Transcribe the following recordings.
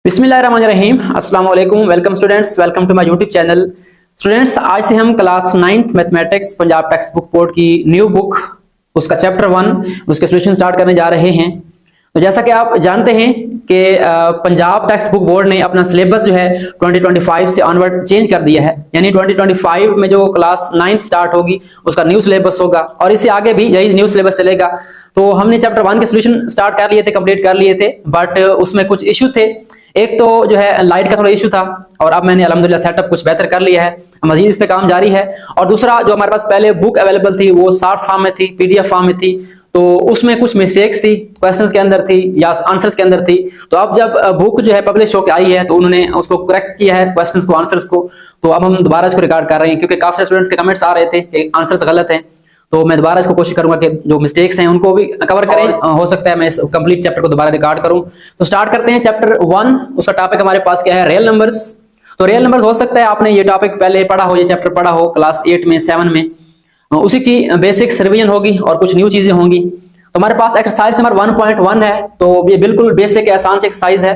बिस्मिल्लाहिर्रहमानिर्रहीम। अस्सलाम वालेकुम। Welcome students, welcome to my YouTube channel. Students, आज से हम class 9th mathematics Punjab text book board की न्यू बुक उसका चैप्टर 1 उसके सॉल्यूशन स्टार्ट करने जा रहे हैं। तो जैसा कि आप जानते हैं कि पंजाब टेक्स्ट बुक बोर्ड ने अपना सिलेबस जो है 2025 से ऑनवर्ड चेंज कर दिया है। यानी 2025 में जो क्लास 9th स्टार्ट होगी उसका न्यू सिलेबस होगा और इससे आगे भी यही न्यू सिलेबस चलेगा। तो हमने चैप्टर 1 के सॉल्यूशन स्टार्ट कर लिए थे, कंप्लीट कर लिए थे, बट उसमें कुछ इशू थे। एक तो जो है लाइट का थोड़ा इशू था और अब मैंने अल्हम्दुलिल्लाह सेटअप कुछ बेहतर कर लिया है, मजीद इस पे काम जारी है। और दूसरा, जो हमारे पास पहले बुक अवेलेबल थी वो सॉफ्ट फॉर्म में थी, पीडीएफ फॉर्म में थी, तो उसमें कुछ मिस्टेक्स थी, क्वेश्चंस के अंदर थी या आंसर्स के अंदर थी। तो अब जब बुक जो है पब्लिश होकर आई है तो उन्होंने उसको करेक्ट किया है, क्वेश्चंस को, आंसर्स को। तो अब हम दोबारा इसको रिकॉर्ड कर रहे हैं क्योंकि काफी स्टूडेंट्स के कमेंट्स आ रहे थे कि आंसर्स गलत हैं। तो मैं दोबारा इसको कोशिश करूंगा कि जो मिस्टेक्स हैं उनको भी कवर करें। हो सकता है मैं इस कंप्लीट चैप्टर को दोबारा रिकॉर्ड करूं। तो स्टार्ट करते हैं चैप्टर 1। उसका टॉपिक हमारे पास क्या है? Real numbers. तो रियल नंबर्स, हो सकता है आपने ये टॉपिक पहले पढ़ा हो, ये चैप्टर पढ़ा हो क्लास 8 में, 7 में। उसी की बेसिक्स रिवीजन होगी और कुछ न्यू चीजें होंगी। तो हमारे पास एक्सरसाइज नंबर 1.1 है, तो ये बिल्कुल बेसिक आसान सी एक्सरसाइज है।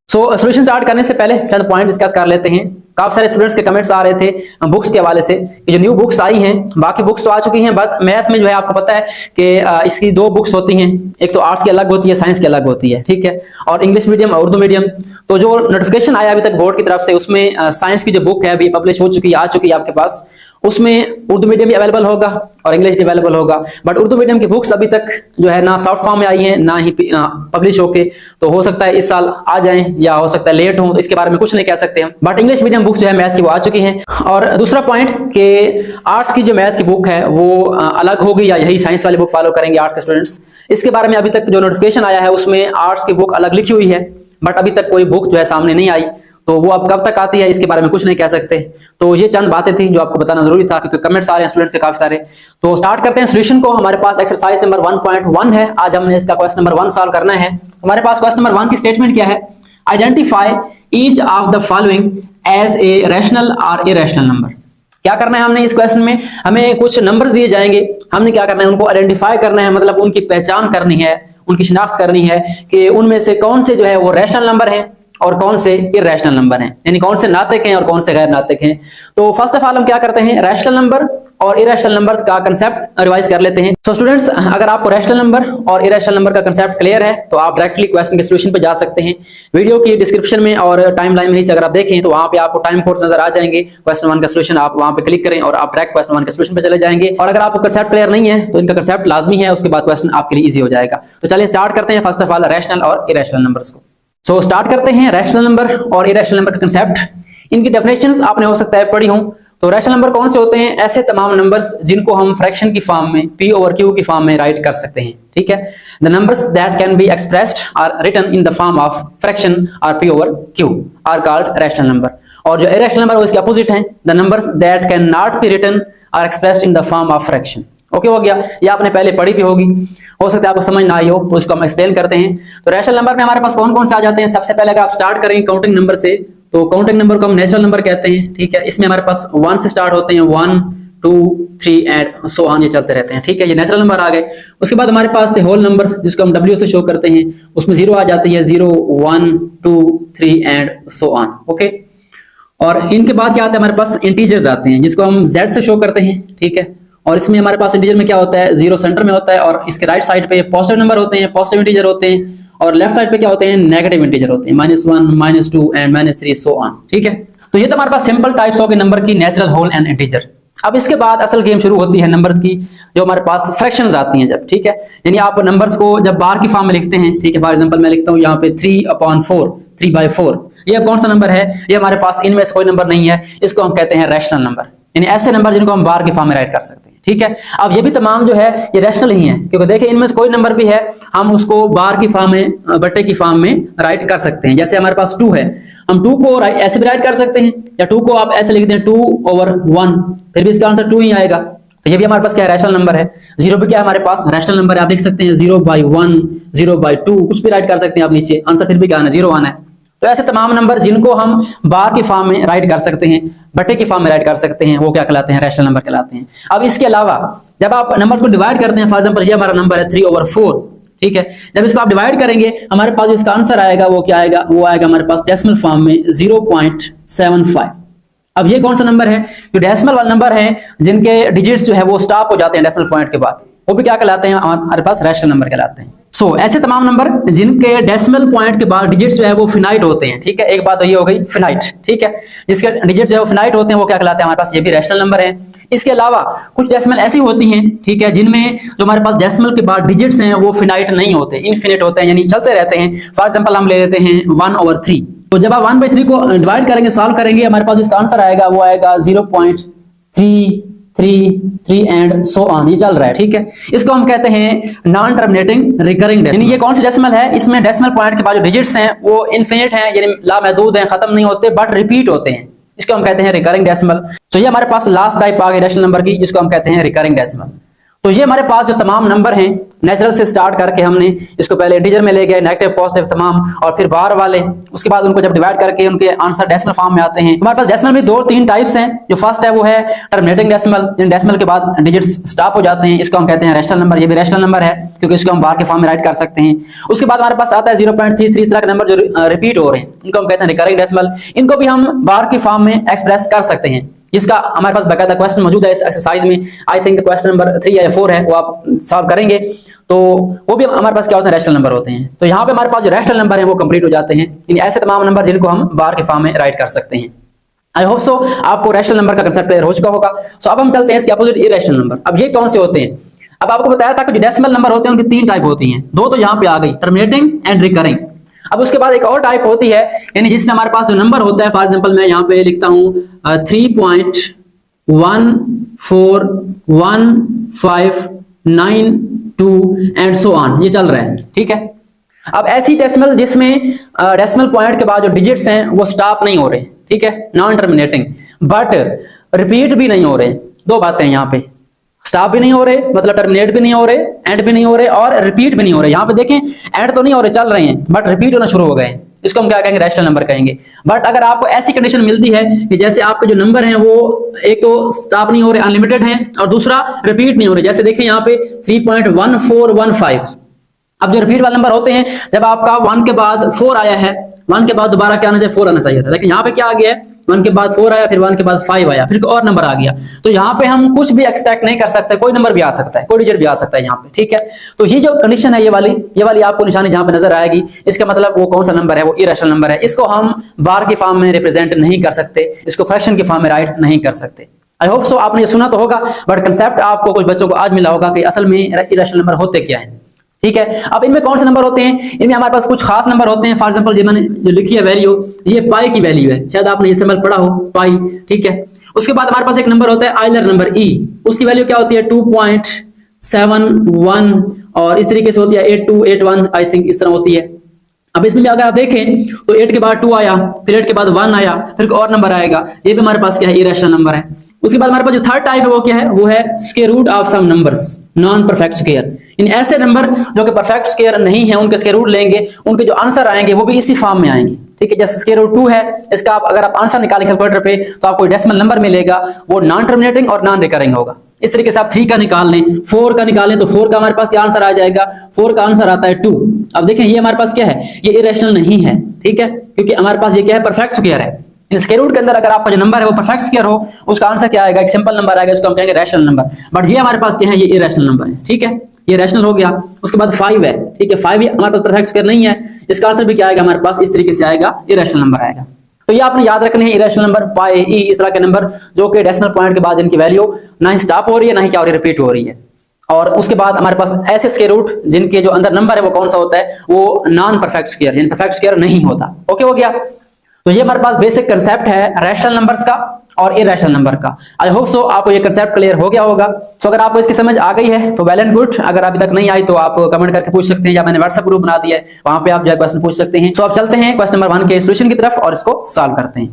सो सॉल्यूशन स्टार्ट करने से पहले चंद पॉइंट डिस्कस कर लेते हैं। काफी सारे स्टूडेंट्स के कमेंट्स आ रहे थे बुक्स के हवाले से कि जो न्यू बुक्स आई हैं, बाकी बुक्स तो आ चुकी हैं, बट मैथ में जो है आपको पता है कि इसकी दो बुक्स होती हैं, एक तो आर्ट्स की अलग होती है, साइंस की अलग होती है, ठीक है, और इंग्लिश मीडियम और उर्दू मीडियम। तो जो नोटिफिकेशन आया अभी तक बोर्ड की तरफ से, उसमें साइंस की जो बुक है अभी पब्लिश हो चुकी है, आ चुकी है आपके पास। उसमें उर्दू मीडियम भी अवेलेबल होगा और इंग्लिश भी अवेलेबल होगा, बट उर्दू मीडियम की बुक्स अभी तक जो है ना सॉफ्ट फॉर्म में आई हैं ना ही पब्लिश होके। तो हो सकता है इस साल आ जाएं या हो सकता है लेट हो, तो इसके बारे में कुछ नहीं कह सकते हम। बट इंग्लिश मीडियम बुक्स जो है मैथ की वो आ चुकी हैं। और दूसरा पॉइंट कि आर्ट्स की जो मैथ की बुक है वो अलग होगी या यही साइंस वाली बुक फॉलो करेंगे आर्ट्स के स्टूडेंट्स। इसके बारे में अभी तक जो नोटिफिकेशन आया है उसमें आर्ट्स की बुक अलग लिखी हुई है, बट अभी तक कोई बुक जो है सामने नहीं आई। तो वो अब कब तक आती है इसके बारे में कुछ नहीं कह सकते। तो ये चंद बातें थी जो आपको बताना जरूरी था क्योंकि कमेंट्स आ रहे हैं स्टूडेंट्स के काफी सारे। तो स्टार्ट करते हैं सॉल्यूशन को। हमारे पास एक्सरसाइज नंबर 1.1 है। आज हमने इसका क्वेश्चन नंबर 1 सॉल्व करना है। हमारे पास क्वेश्चन नंबर 1 की स्टेटमेंट क्या है? Identify each of the following as a rational और इरैशनल नंबर। क्या करना है हमने इस क्वेश्चन में? हमें कुछ नंबर्स दिए जाएंगे, हमने क्या करना है, उनको आइडेंटिफाई करना है, मतलब उनकी पहचान करनी है, उनकी शिनाख्त करनी है कि उनमें से कौन से जो है वो रैशनल नंबर हैं और कौन से इरैशनल नंबर हैं, यानी कौन से नातिक हैं और कौन से गैर नातिक हैं। तो फर्स्ट ऑफ ऑल हम क्या करते हैं, रैशनल नंबर और इरैशनल नंबर्स का कांसेप्ट रिवाइज कर लेते हैं। सो स्टूडेंट्स, अगर आपको रैशनल नंबर और इरैशनल नंबर का कांसेप्ट क्लियर है तो आप डायरेक्टली क्वेश्चन के सॉल्यूशन पे जा सकते हैं। वीडियो की डिस्क्रिप्शन में और टाइमलाइन में नीचे अगर आप देखें तो वहां पे आपको टाइम कोड्स नजर आ जाएंगे। क्वेश्चन 1 का सॉल्यूशन आप वहां पे क्लिक करें और आप डायरेक्ट क्वेश्चन 1 के सॉल्यूशन पे चले जाएंगे। और अगर आपको कांसेप्ट क्लियर नहीं है तो इनका कांसेप्ट लाजमी है, उसके बाद क्वेश्चन आपके लिए इजी हो जाएगा। तो चलिए स्टार्ट करते हैं फर्स्ट ऑफ ऑल रैशनल और इरैशनल नंबर्स को। सो स्टार्ट करते हैं रैशनल नंबर और इरैशनल नंबर का कांसेप्ट। इनकी डेफिनेशंस आपने हो सकता है पढ़ी हो। तो रैशनल नंबर कौन से होते हैं? ऐसे तमाम नंबर्स जिनको हम फ्रैक्शन की फॉर्म में, p ओवर q की फॉर्म में राइट कर सकते हैं, ठीक है। The numbers that can be expressed or written in the form of fraction or p over q are called rational number. और जो इरैशनल नंबर वो इसके अपोजिट हैं, the numbers that can not be written or expressed in the form of fraction. Okay, हो गया। ये आपने पहले पढ़ी भी होगी, हो सकता है आपको समझ ना आई हो, तो इसको हम एक्सप्लेन करते हैं। तो रैशनल नंबर में हमारे पास कौन कौन से आ जाते हैं? सबसे पहले अगर आप स्टार्ट करेंगे काउंटिंग नंबर से, तो काउंटिंग नंबर को हम नेचुरल नंबर कहते हैं, ठीक है। इसमें हमारे पास 1 से स्टार्ट होते हैं, 1 2 3 एंड सो ऑन, ये चलते रहते हैं, ठीक है। ये नेचुरल नंबर आ गए। उसके बाद हमारे पास थे होल नंबर्स जिसको हम w से शो करते हैं, उसमें 0 आ जाती है, 0 1 2 3 एंड सो ऑन, ओके। और इनके बाद क्या आता है? हमारे पास इंटीजर्स आते हैं जिसको हम z से शो करते हैं, ठीक है। और इसमें हमारे पास इंटीजर में क्या होता है? 0 सेंटर में होता है और इसके राइट साइड पे पॉजिटिव नंबर होते हैं, पॉजिटिव इंटीजर होते हैं, और लेफ्ट साइड पे क्या होते हैं? नेगेटिव इंटीजर होते हैं, -1 -2 एंड -3 सो ऑन, ठीक है। तो ये तो हमारे पास सिंपल टाइप्स हो गए नंबर की, नेचुरल, होल एंड इंटीजर। अब इसके बाद असल गेम शुरू होती है नंबर्स की, जो हमारे पास फ्रैक्शंस आती हैं जब, ठीक है। यानी आप नंबर्स को जब बार की फॉर्म में लिखते हैं, ठीक है। फॉर एग्जांपल मैं लिखता हूँ यहाँ पे 3/4, 3/4। ये कौन सा नंबर है? ये हमारे पास इनमें से कोई नंबर नहीं है, इसको हम कहते हैं रैशनल नंबर, यानी ऐसे नंबर जिनको हम बार की फॉर्म में राइट कर सकते हैं, ठीक है। अब ये भी तमाम जो है ये रैशनल ही है, क्योंकि देखिए इनमें से कोई नंबर भी है हम उसको बार की फॉर्म में, बट्टे की फॉर्म में राइट कर सकते हैं। जैसे हमारे पास 2 है, हम 2 को ऐसे भी राइट कर सकते हैं, या 2 को आप ऐसे लिख दें 2/1, फिर भी इसका आंसर 2 ही आएगा। तो ये भी हमारे पास क्या है? रैशनल नंबर है। 0 भी क्या है हमारे पास? रैशनल नंबर है। आप लिख सकते हैं 0/1 0/2, कुछ भी राइट कर सकते हैं आप नीचे, आंसर फिर भी क्या आना है? 0 आना है। तो ऐसे तमाम नंबर जिनको हम बार की फॉर्म में राइट कर सकते हैं, बट्टे की फॉर्म में राइट कर सकते हैं, वो क्या कहलाते हैं? रैशनल नंबर कहलाते हैं। अब इसके अलावा जब आप नंबर्स को डिवाइड करते हैं, फॉर एग्जांपल ये हमारा नंबर है 3/4, ठीक है। जब इसको आप डिवाइड करेंगे हमारे पास इसका आंसर आएगा वो क्या आएगा, वो आएगा हमारे पास डेसिमल फॉर्म में 0.75। अब ये कौन सा नंबर है, जो डेसिमल वाला नंबर है जिनके डिजिट्स जो है वो स्टॉप हो जाते हैं डेसिमल पॉइंट के बाद, वो भी क्या कहलाते हैं, हमारे पास रैशनल नंबर कहलाते हैं। ऐसे तमाम नंबर जिनके डेसिमल पॉइंट के बाद डिजिट्स जो है वो फिनाइट होते हैं, ठीक है। एक बात तो ये हो गई फिनाइट, ठीक है, जिसके डिजिट्स जो है वो फिनाइट होते हैं वो क्या कहलाते हैं हमारे पास, ये भी रैशनल नंबर है। इसके अलावा कुछ डेसिमल ऐसी होती हैं, ठीक है, जिनमें जो हमारे पास डेसिमल के बाद डिजिट्स हैं वो फिनाइट नहीं होते, इनफिनिट होते हैं, यानी चलते रहते हैं। फॉर एग्जांपल हम ले लेते हैं 1/3। तो जब आप 1/3 को डिवाइड करेंगे, सॉल्व करेंगे, हमारे पास इसका आंसर आएगा वो आएगा 0.333 एंड सो ऑन, ये चल रहा है, ठीक है। इसको हम कहते हैं नॉन टर्मिनेटिंग रिकरिंग डेसिमल। यानी ये कौन सी डेसिमल है, इसमें डेसिमल पॉइंट के बाद जो डिजिट्स हैं वो इनफिनिट हैं, यानी लामहदूद हैं, खत्म नहीं होते, बट रिपीट होते हैं। इसको हम कहते हैं रिकरिंग डेसिमल। तो ये हमारे पास लास्ट टाइप आ गई रैशनल नंबर की, जिसको हम कहते हैं रिकरिंग डेसिमल। तो ये हमारे पास जो तमाम नंबर हैं नेचुरल से स्टार्ट करके हमने इसको पहले इंटीजर में ले गए, नेगेटिव पॉजिटिव तमाम, और फिर बार वाले, उसके बाद उनको जब डिवाइड करके उनके आंसर डेसिमल फॉर्म में आते हैं। हमारे पास डेसिमल में 2-3 टाइप्स हैं। जो फर्स्ट है वो है टर्मिनेटिंग डेसिमल, जिन डेसिमल के बाद डिजिट्स स्टॉप हो जाते हैं, इसको हम कहते हैं रैशनल नंबर। ये भी रैशनल नंबर है क्योंकि इसको हम बार के फॉर्म में राइट कर सकते हैं। उसके बाद हमारे पास आता है 0.33, इस तरह के नंबर जो रिपीट हो रहे हैं, इनको हम कहते हैं रिकरिंग डेसिमल। इनको भी हम बार के फॉर्म में एक्सप्रेस कर सकते हैं, जिसका हमारे पास बाकायदा क्वेश्चन मौजूद है इस एक्सरसाइज में। आई थिंक क्वेश्चन नंबर 3 या 4 है, वो आप सॉल्व करेंगे तो वो भी हमारे पास क्या होते हैं, रैशनल नंबर होते हैं। तो यहाँ पे हमारे पास जो रैशनल नंबर है वो कंप्लीट हो जाते हैं, यानी ऐसे तमाम नंबर जिनको हम बार के फॉर्म में राइट कर सकते हैं। आई होप सो आपको रैशनल नंबर का कंसेप्ट क्लियर हो चुका होगा। सो अब हम चलते हैं इसके अपोजिट इरेशनल नंबर। अब ये कौन से होते हैं, अब आपको बताया था कि जो डेसिमल नंबर होते हैं उनकी 3 टाइप होती हैं, 2 तो यहाँ पे आ गई, टर्मिनेटिंग एंड रिकरिंग। अब उसके बाद एक और टाइप होती है, यानी जिसमें हमारे पास जो नंबर होता है, फॉर एग्जांपल मैं यहाँ पे लिखता हूँ 3.141592 एंड सो ऑन, ये चल रहा है, ठीक है। अब ऐसी डेसिमल जिसमें डेसिमल पॉइंट के बाद जो डिजिट्स हैं वो स्टॉप नहीं हो रहे, ठीक है, नॉन टर्मिनेटिंग, बट रिपीट भी नहीं हो रहे। 2 बातें यहाँ पे, स्टॉप भी नहीं हो रहे, मतलब टर्मिनेट भी नहीं हो रहे, एंड भी नहीं हो रहे, और रिपीट भी नहीं हो रहे। यहाँ पे देखें एंड तो नहीं हो रहे, चल रहे हैं, बट रिपीट होना शुरू हो गए हैं, इसको हम क्या कहेंगे, रैशनल नंबर कहेंगे। बट अगर आपको ऐसी कंडीशन मिलती है कि जैसे आपके जो नंबर हैं वो एक तो स्टॉप नहीं हो रहे, अनलिमिटेड हैं, और दूसरा रिपीट नहीं हो रहे, जैसे देखें यहाँ पे 3.1415। अब जो रिपीट वाले नंबर होते हैं, जब आपका 1 के बाद 4 आया है, 1 के बाद दोबारा क्या आना चाहिए, 4 आना चाहिए था, लेकिन यहाँ पे क्या आ गया है, 1 के बाद 4 आया, फिर 1 के बाद 5 आया, फिर और नंबर आ गया। तो यहाँ पे हम कुछ भी एक्सपेक्ट नहीं कर सकते, कोई नंबर भी आ सकता है, कोई डिजिट भी आ सकता है यहाँ पे, ठीक है। तो ये जो कंडीशन है, ये वाली आपको निशानी जहाँ पे नजर आएगी, इसका मतलब वो कौन सा नंबर है, वो इरेशनल नंबर है। इसको हम बार के फॉर्म में रिप्रेजेंट नहीं कर सकते, इसको फ्रैक्शन के फॉर्म में राइट नहीं कर सकते। आई होप सो आपने ये सुना तो होगा, बट कंसेप्ट आपको कुछ बच्चों को आज मिला होगा कि असल में इरेशनल नंबर होते क्या है, ठीक है। अब इनमें कौन से नंबर होते हैं, इनमें हमारे पास कुछ खास नंबर होते हैं। फॉर एग्जांपल मैंने जो लिखी है वैल्यू, ये पाई की वैल्यू है, शायद आपने ये सिंबल पढ़ा हो, पाई, ठीक है। उसके बाद हमारे पास एक नंबर होता है आइलर नंबर ई, उसकी वैल्यू क्या होती है 2.71, और इस तरीके से होती है 8281, आई थिंक इस तरह होती है। अब इसमें भी अगर आप देखें तो 8 के बाद 2 आया, फिर 8 के बाद 1 आया, फिर और नंबर आएगा, ये भी हमारे पास क्या है, इरेशनल नंबर है। उसके बाद हमारे पास जो थर्ड टाइप है वो क्या है, वो है square root of some numbers, non perfect square. इन ऐसे नंबर जो कि परफेक्ट स्क्वायर नहीं है, उनके स्क्वायर रूट लेंगे, उनके जो आंसर आएंगे वो भी इसी फॉर्म में आएंगे, ठीक है। जैसे स्क्वायर रूट 2 है, इसका आप अगर आप आंसर निकालें कैलकुलेटर पे तो आपको डेसिमल नंबर मिलेगा, वो नॉन टर्मिनेटिंग और नॉन रिकरिंग होगा। इस तरीके से आप 3 का निकाल लें, 4 का निकालें तो 4 का हमारे पास क्या आंसर आ जाएगा, 4 का आंसर आता है 2। अब देखें ये हमारे पास क्या है, ये इरेशनल नहीं है, ठीक है, क्योंकि हमारे पास ये क्या है, परफेक्ट स्क्वायर है। स्क्वायर रूट के अंदर अगर आपका जो नंबर है वो परफेक्ट स्क्वायर हो, उसका आंसर क्या आएगा, एक सिंपल नंबर आएगा, इसको हम कहेंगे रैशनल नंबर। बट ये हमारे पास क्या है, ये इरेशनल नंबर है, ठीक है, ये रैशनल हो गया। उसके बाद 5 है, ठीक है, 5 हमारे पास परफेक्ट स्क्वायर नहीं है, इसका आंसर भी क्या आएगा हमारे पास, इस तरीके से आएगा, इरेशनल नंबर आएगा। तो ये आपने याद रखने हैं, इरेशनल नंबर, पाई, ई, इस तरह के नंबर जो कि डेसिमल पॉइंट के बाद इनकी वैल्यू ना ही स्टॉप हो रही है, ना ही क्या हो रही है, रिपीट हो रही है। और उसके बाद हमारे पास ऐसे स्क्वायर रूट जिनके जो अंदर नंबर है वो कौन सा होता है, वो नॉन परफेक्ट स्क्वायर, यानी परफेक्ट स्क्वायर नहीं होता। ओके, हो गया। तो ये हमारे पास बेसिक कंसेप्ट है रैशनल नंबर्स का और इरेशनल नंबर का। आई होप सो आपको ये कंसेप्ट क्लियर हो गया होगा। सो अगर आपको इसकी समझ आ गई है तो वेल एंड गुड, अगर अभी तक नहीं आई तो आप कमेंट करके पूछ सकते हैं, या मैंने व्हाट्सएप ग्रुप बना दिया है, वहां पे आप जो क्वेश्चन पूछ सकते हैं। सो अब चलते हैं क्वेश्चन नंबर 1 के सॉल्यूशन की तरफ और इसको सॉल्व करते हैं।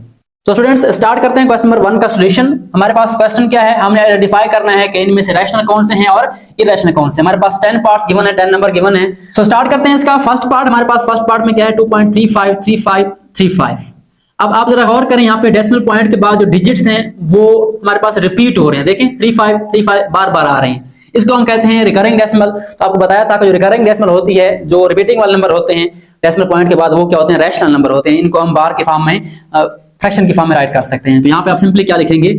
तो स्टूडेंट्स स्टार्ट करते हैं क्वेश्चन नंबर 1 का सॉल्यूशन। हमारे पास क्वेश्चन क्या है, हमने आइडेंटिफाई करना है कि इनमें से रैशनल कौन से हैं और इरेशनल कौन से। हमारे पास 10 पार्ट्स गिवन है, 10 नंबर गिवन है। सो स्टार्ट करते हैं इसका फर्स्ट पार्ट। हमारे पास फर्स्ट पार्ट में क्या है, 2.353535। अब आप जरा गौर करें, यहाँ पे डेसिमल पॉइंट के बाद जो डिजिट्स हैं वो हमारे पास रिपीट हो रहे हैं। देखें 3535 बार बार आ रहे हैं, इसको हम कहते हैं रिकरिंग डेसिमल। तो आपको बताया था कि जो रिकरिंग डेसिमल होती है, जो रिपीटिंग वाले नंबर होते हैं डेसिमल पॉइंट के बाद, वो क्या होते हैं, रैशनल नंबर होते हैं। इनको हम बार के फॉर्म में, फ्रैक्शन की फॉर्म में राइट कर सकते हैं। तो यहाँ पे आप सिंपली क्या लिखेंगे,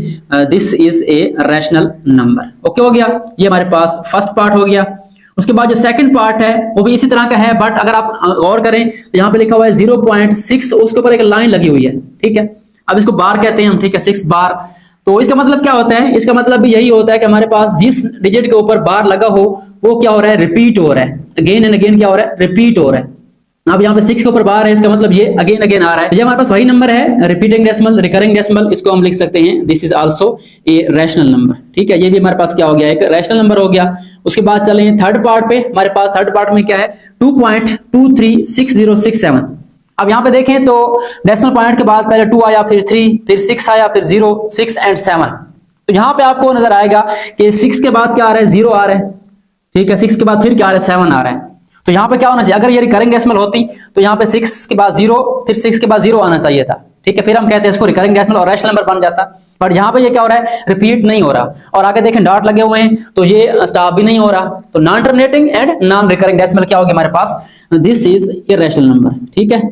this is a rational number. Okay हो गया, ये हमारे पास फर्स्ट पार्ट हो गया। उसके बाद जो सेकंड पार्ट है वो भी इसी तरह का है, बट अगर आप गौर करें तो यहाँ पे लिखा हुआ है 0.6, उसके ऊपर एक लाइन लगी हुई है, ठीक है। अब इसको बार कहते हैं हम, ठीक है, 6 बार। तो इसका मतलब क्या होता है, इसका मतलब भी यही होता है कि हमारे पास जिस डिजिट के ऊपर बार लगा हो वो क्या हो रहा है, रिपीट हो रहा है, अगेन एंड अगेन क्या हो रहा है, रिपीट हो रहा है। अब यहाँ पे 6 के ऊपर बार है, इसका मतलब ये अगेन अगेन आ रहा है। ये हमारे पास वही नंबर है, रिपीटिंग डेसिमल, रिकरिंग डेसिमल। इसको हम लिख सकते हैं this is also a rational number, ठीक है। ये भी हमारे पास क्या हो गया, एक रैशनल नंबर हो गया। उसके बाद चले थर्ड पार्ट पे। हमारे पास थर्ड पार्ट में क्या है, 2.236067। अब यहाँ पे देखें तो डेसिमल पॉइंट के बाद पहले 2 आया, फिर 3, फिर 6 आया, फिर 0, 6 एंड 7। तो यहाँ पे आपको नजर आएगा कि 6 के बाद क्या आ रहा है, 0 आ रहा है, ठीक है। 6 के बाद फिर क्या आ रहा है, 7 आ रहा है। तो यहाँ पे क्या होना चाहिए, अगर ये रिकरिंग डेसिमल होती तो यहाँ पे 6 के बाद 0, फिर 6 के बाद 0 आना चाहिए था, ठीक है। फिर हम कहते हैं इसको रिकरिंग डेसिमल और रैशनल नंबर बन जाता। बट यहाँ पे ये क्या हो रहा है, रिपीट नहीं हो रहा। और आगे देखें डॉट लगे हुए हैं, तो ये स्टॉप भी नहीं हो रहा। तो non terminating and non recurring decimal क्या हो गया हमारे पास, दिस इज इरैशनल नंबर, ठीक है।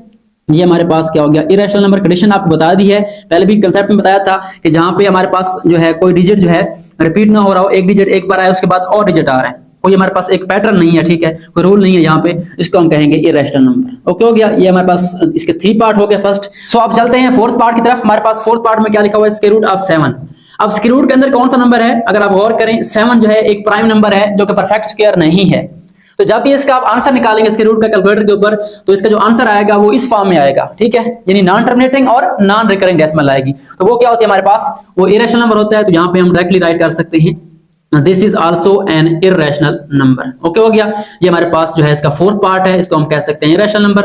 ये हमारे पास क्या हो गया, इरैशनल नंबर। कंडीशन आपको बता दी है, पहले भी कंसेप्ट में बताया था कि जहां पे हमारे पास जो है कोई डिजिट जो है रिपीट ना हो रहा हो, एक डिजिट एक बार आया उसके बाद और डिजिट आ रहा है, कोई हमारे पास एक पैटर्न नहीं है, ठीक है, कोई रूल नहीं है यहाँ पे, इसको हम कहेंगे इरैशनल नंबर। ओके हो गया, ये हमारे पास इसके 3 पार्ट हो गया फर्स्ट। सो अब चलते हैं फोर्थ पार्ट की तरफ। हमारे पास फोर्थ पार्ट में क्या लिखा हुआ है, स्क्वायर रूट ऑफ 7। अब स्क्वायर रूट के अंदर कौन सा नंबर है, अगर आप गौर करें 7 जो है एक प्राइम नंबर है जो कि परफेक्ट स्क्वायर नहीं है। तो जब भी इसका आप आंसर निकालेंगे स्क्वायर रूट का कैलकुलेटर के ऊपर, तो इसका जो आंसर आएगा वो इस फॉर्म में आएगा, ठीक है, यानी नॉन टर्मिनेटिंग और नॉन रिकरिंग डेसिमल आएगी। तो वो क्या होती है हमारे पास, वो इरैशनल नंबर होता है। तो यहाँ पे हम डायरेक्टली राइट कर सकते हैं this is also an irrational number. Okay हो गया, ये हमारे पास जो है इसका फोर्थ पार्ट है, इसको हम कह सकते हैं इरैशनल नंबर।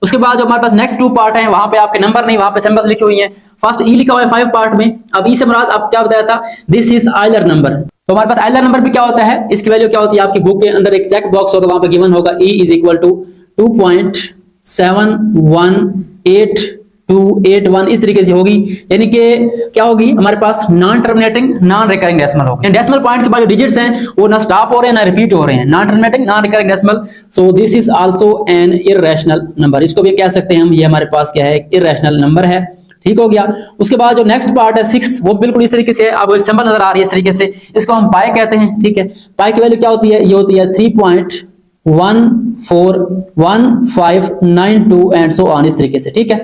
उसके बाद जो हमारे पास नेक्स्ट 2 पार्ट हैं, वहां पे आपके नंबर नहीं, वहां पे सिंबल्स लिखी हुई हैं। फर्स्ट ई लिखा हुआ है 5 पार्ट में। अब ई से मुराद आप क्या बताया था, दिस इज आइलर नंबर। तो हमारे पास आइलर नंबर भी क्या होता है, इसकी वैल्यू क्या होती है, आपकी बुक के अंदर एक चेक बॉक्स होगा, वहां पे गिवन होगा e इज इक्वल टू 2.71828 इस तरीके से होगी। यानी कि क्या होगी, हमारे पास non terminating non recurring decimal होगी। डेसिमल पॉइंट के बाद जो डिजिट्स हैं वो ना स्टॉप हो रहे हैं ना रिपीट हो रहे हैं, non terminating non recurring decimal. So this is also an irrational number. इसको भी कह सकते हैं हम, ये हमारे पास क्या है, इरैशनल नंबर है, ठीक हो गया। उसके बाद जो नेक्स्ट पार्ट है 6, वो बिल्कुल इस तरीके से आपको एक सिंबल नजर आ रही है इस तरीके से, इसको हम पाई कहते हैं, ठीक है। पाई की वैल्यू क्या होती है, ये होती है 3.141592 एंड सो ऑन, इस तरीके से, ठीक है।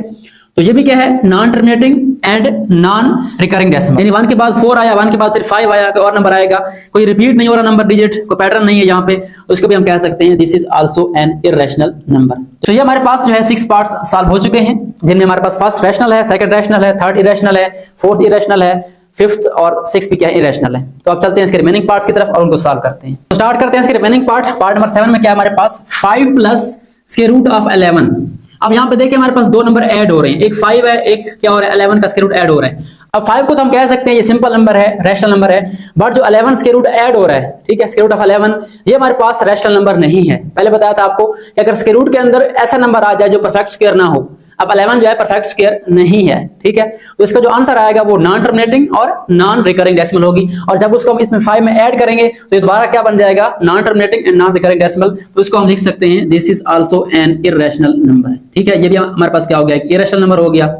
तो ये भी क्या है, non terminating and non recurring decimal. यानी 1 के बाद 4 आया, 1 के बाद फिर 5 आया, कोई और नंबर आएगा, कोई रिपीट नहीं हो रहा नंबर डिजिट, कोई पैटर्न नहीं है यहाँ पे, उसको भी हम कह सकते हैं this is also an irrational number. तो ये हमारे पास जो है 6 पार्ट्स सॉल्व हो चुके हैं, जिनमें हमारे पास फर्स्ट रैशनल है, सेकंड रैशनल है, थर्ड इरैशनल है, फोर्थ इरैशनल है, फिफ्थ और 6 भी क्या है, इरैशनल है। तो अब चलते हैं इसके रिमेनिंग पार्ट्स की तरफ और उनको सॉल्व करते हैं। तो स्टार्ट करते हैं इसके रिमेनिंग पार्ट नंबर 7 में क्या है हमारे पास, 5 प्लस स्क्वायर रूट ऑफ 11। अब यहाँ पे देखिए हमारे पास 2 नंबर ऐड हो रहे हैं, एक 5 है, एक क्या हो रहा है, 11 का स्क्वायर रूट ऐड हो रहा है। अब 5 को तो हम कह सकते हैं ये सिंपल नंबर है, रैशनल नंबर है, बट जो 11 स्क्वायर रूट ऐड हो रहा है, ठीक है, स्क्वायर रूट ऑफ 11, ये हमारे पास रैशनल नंबर नहीं है। पहले बताया था आपको कि अगर स्क्वायर रूट के अंदर ऐसा नंबर आ जाए जो परफेक्ट स्क्वायर ना हो, अब 11 जो है परफेक्ट स्क्वायर नहीं है, ठीक है। तो इसका जो आंसर आएगा वो नॉन टर्मिनेटिंग और नॉन रिकरिंग डेसिमल होगी। और जब उसको हम इसमें 5 में ऐड करेंगे तो ये दोबारा क्या बन जाएगा, non terminating and non recurring decimal. तो इसको हम लिख सकते हैं this is also an irrational number, ठीक है। ये भी हमारे पास क्या हो गया, इरैशनल नंबर हो गया।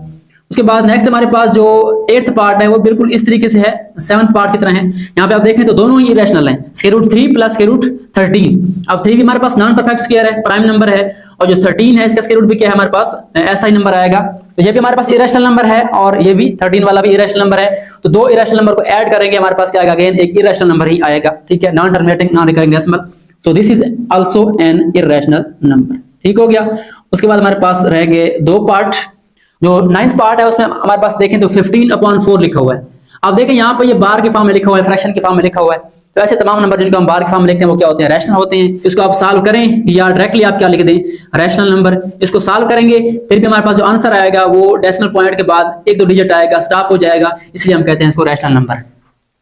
उसके बाद नेक्स्ट हमारे पास जो 8th पार्ट है वो बिल्कुल इस तरीके से है, 7th पार्ट की तरह है। यहाँ पे आप देखें तो दोनों ही इरैशनल हैं, square root 3 plus square root 13। अब 3 भी हमारे पास नॉन परफेक्ट स्क्वायर है, प्राइम नंबर है, और जो 13 है इसका स्क्वायर रूट भी क्या है हमारे पास, ऐसा ही नंबर आएगा। तो ये भी हमारे पास इरैशनल नंबर है और ये भी 13 वाला भी इरैशनल नंबर है। तो 2 इरैशनल नंबर को ऐड करेंगे हमारे पास क्या आएगा, अगेन एक इरैशनल नंबर ही आएगा, ठीक है, non terminating non recurring decimal. So this is also an irrational number, ठीक हो गया। उसके बाद हमारे पास रह गए 2 पार्ट। जो 9th पार्ट है उसमें हमारे पास देखें तो 15/4 लिखा हुआ है। अब देखें यहाँ पे ये बार के फॉर्म में लिखा हुआ है, फ्रैक्शन के फॉर्म में लिखा हुआ है। तो ऐसे तमाम नंबर जिनको हम बार के फॉर्म में लिखते हैं वो क्या होते हैं, रैशनल होते हैं। इसको आप सॉल्व करें या डायरेक्टली आप क्या लिख दें, रैशनल नंबर। इसको सॉल्व करेंगे फिर भी हमारे पास जो आंसर आएगा वो डेसिमल पॉइंट के बाद 1-2 डिजिट आएगा, स्टॉप हो जाएगा, इसलिए हम कहते हैं इसको रैशनल नंबर।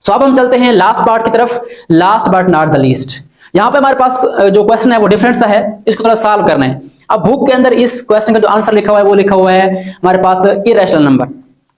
तो अब हम चलते हैं लास्ट पार्ट की तरफ, last but not the least. यहाँ पे हमारे पास जो क्वेश्चन है वो डिफरेंट सा है, इसको थोड़ा सॉल्व करना है। अब बुक के अंदर इस क्वेश्चन का जो आंसर लिखा हुआ है वो लिखा हुआ है हमारे पास इरैशनल नंबर,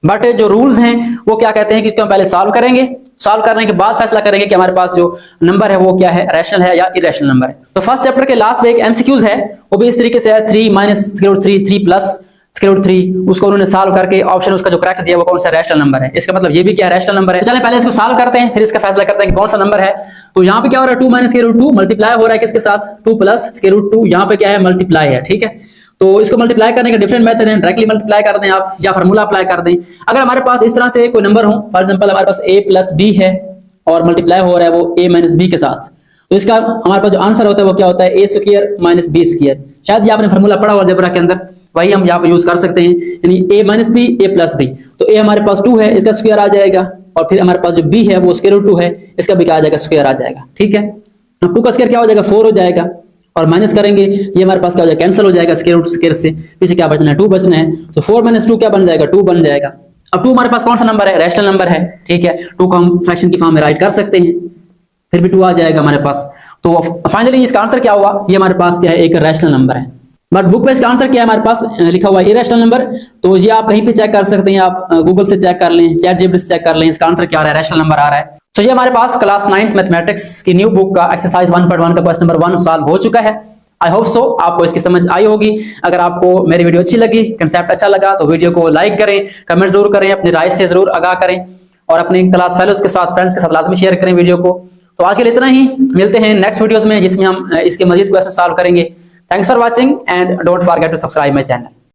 बट जो रूल्स हैं वो क्या कहते हैं कि इसको हम पहले सॉल्व करेंगे, सॉल्व करने के बाद फैसला करेंगे कि हमारे पास जो नंबर है वो क्या है, रैशनल है या इरेशनल नंबर है। तो फर्स्ट चैप्टर के लास्ट में एक एमसीक्यूज है, वो भी इस तरीके से है 3 minus square root 3 3 plus square root 3, उसको उन्होंने सॉल्व करके ऑप्शन उसका जो करेक्ट दिया वो कौन सा रैशनल नंबर है। इसका मतलब ये भी क्या रैशनल नंबर है। चलें पहले इसको सॉल्व करते हैं, फिर इसका फैसला करते हैं कि कौन सा नंबर है। तो यहाँ पे क्या हो रहा है 2 माइनस स्क्वायर रूट 2 मल्टीप्लाई हो रहा है किसके साथ 2 प्लस स्क्वायर रूट 2, यहाँ पे क्या है मल्टीप्लाई है, ठीक है। तो इसको मल्टीप्लाई करने का डिफरेंट मेथड है, डायरेक्टली मल्टीप्लाई कर दें आप या फार्मूला अप्लाई कर दें। अगर हमारे पास इस तरह से कोई नंबर हो, फॉर एग्जांपल हमारे पास a प्लस बी है और मल्टीप्लाई हो रहा है वो a माइनस बी के साथ, तो इसका हमारे पास जो आंसर होता है वो क्या होता है a square minus b square. शायद ये आपने फार्मूला पढ़ा हुआ अलजेब्रा के अंदर, वही हम यहाँ पे यूज कर सकते हैं, यानी a minus b a plus b. तो a हमारे पास 2 है, इसका स्क्वायर आ जाएगा, और फिर हमारे पास जो b है वो स्क्वायर रूट 2 है, इसका भी क्या आ जाएगा स्क्वायर आ जाएगा, ठीक है। 2 का स्क्वायर क्या हो जाएगा 4 हो जाएगा, और माइनस करेंगे ये हमारे पास क्या हो जाएगा कैंसिल हो जाएगा, स्क्वायर रूट स्क्वायर से पीछे क्या बचना है 2 बचना है। तो 4 माइनस 2 क्या बन जाएगा 2 बन जाएगा। अब 2 हमारे पास कौन सा नंबर है, रैशनल नंबर है, ठीक है। 2 को हम फ्रैक्शन की फॉर्म में राइट कर सकते हैं, फिर भी 2 आ जाएगा हमारे पास। तो फाइनली इसका आंसर क्या हुआ, ये हमारे पास क्या है एक रैशनल नंबर है। बट बुक में इसका आंसर क्या है हमारे पास लिखा हुआ है इरेशनल नंबर। तो ये आप कहीं पे चेक कर सकते हैं, आप गूगल से चेक कर लें, चैट जीपीटी से चेक कर लें, इसका आंसर क्या आ रहा है, रैशनल नंबर आ रहा है। तो ये हमारे पास क्लास 9th मैथमेटिक्स की न्यू बुक का एक्सरसाइज 1.1 का क्वेश्चन नंबर 1 सॉल्व हो चुका है। आई होप सो आपको इसकी समझ आई होगी। अगर आपको मेरी वीडियो अच्छी लगी, कंसेप्ट अच्छा लगा, तो वीडियो को लाइक करें, कमेंट जरूर करें, अपनी राय से जरूर आगाह करें, और अपने क्लास फेलोज के साथ, फ्रेंड्स के साथ लाजमी शेयर करें वीडियो को। तो आज के लिए इतना ही, मिलते हैं नेक्स्ट वीडियोस में जिसमें हम इसके मजीद क्वेश्चन सॉल्व करेंगे। Thanks for watching and don't forget to subscribe my channel.